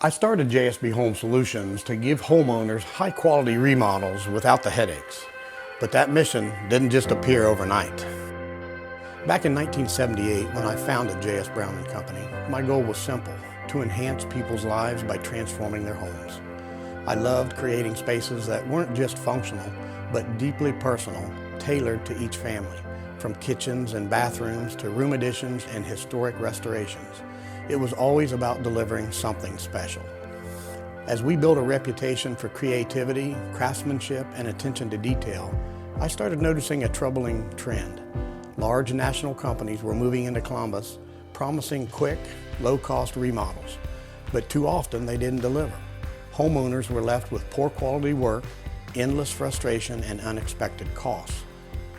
I started JSB Home Solutions to give homeowners high-quality remodels without the headaches. But that mission didn't just appear overnight. Back in 1978, when I founded J.S. Brown & Company, my goal was simple: to enhance people's lives by transforming their homes. I loved creating spaces that weren't just functional, but deeply personal, tailored to each family, from kitchens and bathrooms to room additions and historic restorations. It was always about delivering something special. As we built a reputation for creativity, craftsmanship, and attention to detail, I started noticing a troubling trend. Large national companies were moving into Columbus, promising quick, low-cost remodels, but too often they didn't deliver. Homeowners were left with poor quality work, endless frustration, and unexpected costs.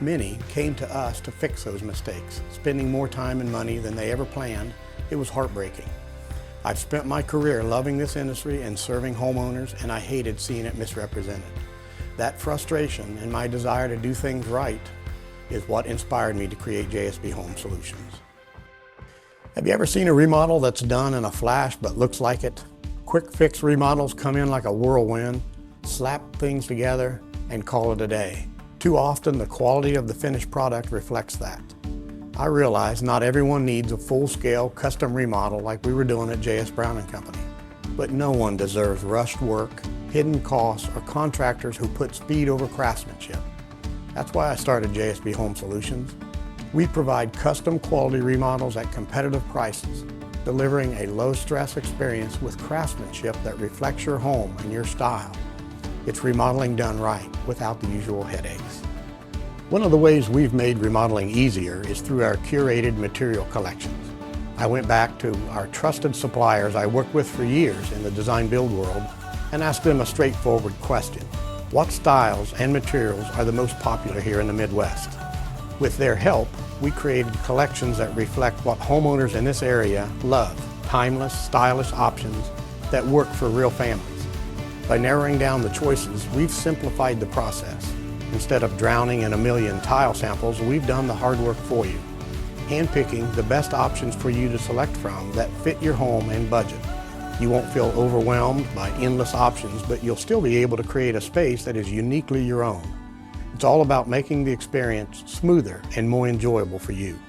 Many came to us to fix those mistakes, spending more time and money than they ever planned. It was heartbreaking. I've spent my career loving this industry and serving homeowners, and I hated seeing it misrepresented. That frustration and my desire to do things right is what inspired me to create JSB Home Solutions. Have you ever seen a remodel that's done in a flash but looks like it? Quick fix remodels come in like a whirlwind, slap things together, and call it a day. Too often, the quality of the finished product reflects that. I realize not everyone needs a full-scale custom remodel like we were doing at JS Brown & Company. But no one deserves rushed work, hidden costs, or contractors who put speed over craftsmanship. That's why I started JSB Home Solutions. We provide custom quality remodels at competitive prices, delivering a low-stress experience with craftsmanship that reflects your home and your style. It's remodeling done right, without the usual headaches. One of the ways we've made remodeling easier is through our curated material collections. I went back to our trusted suppliers I worked with for years in the design-build world and asked them a straightforward question: what styles and materials are the most popular here in the Midwest? With their help, we created collections that reflect what homeowners in this area love: timeless, stylish options that work for real families. By narrowing down the choices, we've simplified the process. Instead of drowning in a million tile samples, we've done the hard work for you, handpicking the best options for you to select from that fit your home and budget. You won't feel overwhelmed by endless options, but you'll still be able to create a space that is uniquely your own. It's all about making the experience smoother and more enjoyable for you.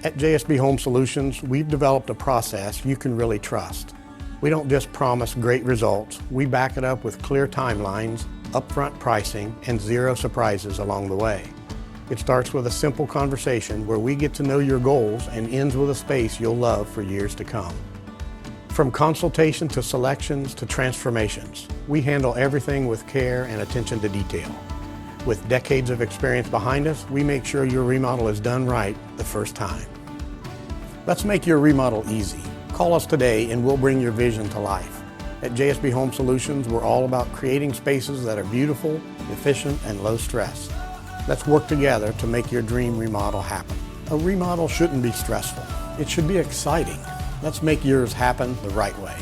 At JSB Home Solutions, we've developed a process you can really trust. We don't just promise great results, we back it up with clear timelines, upfront pricing, and zero surprises along the way. It starts with a simple conversation where we get to know your goals and ends with a space you'll love for years to come. From consultation to selections to transformations, we handle everything with care and attention to detail. With decades of experience behind us, we make sure your remodel is done right the first time. Let's make your remodel easy. Call us today and we'll bring your vision to life. At JSB Home Solutions, we're all about creating spaces that are beautiful, efficient, and low stress. Let's work together to make your dream remodel happen. A remodel shouldn't be stressful. It should be exciting. Let's make yours happen the right way.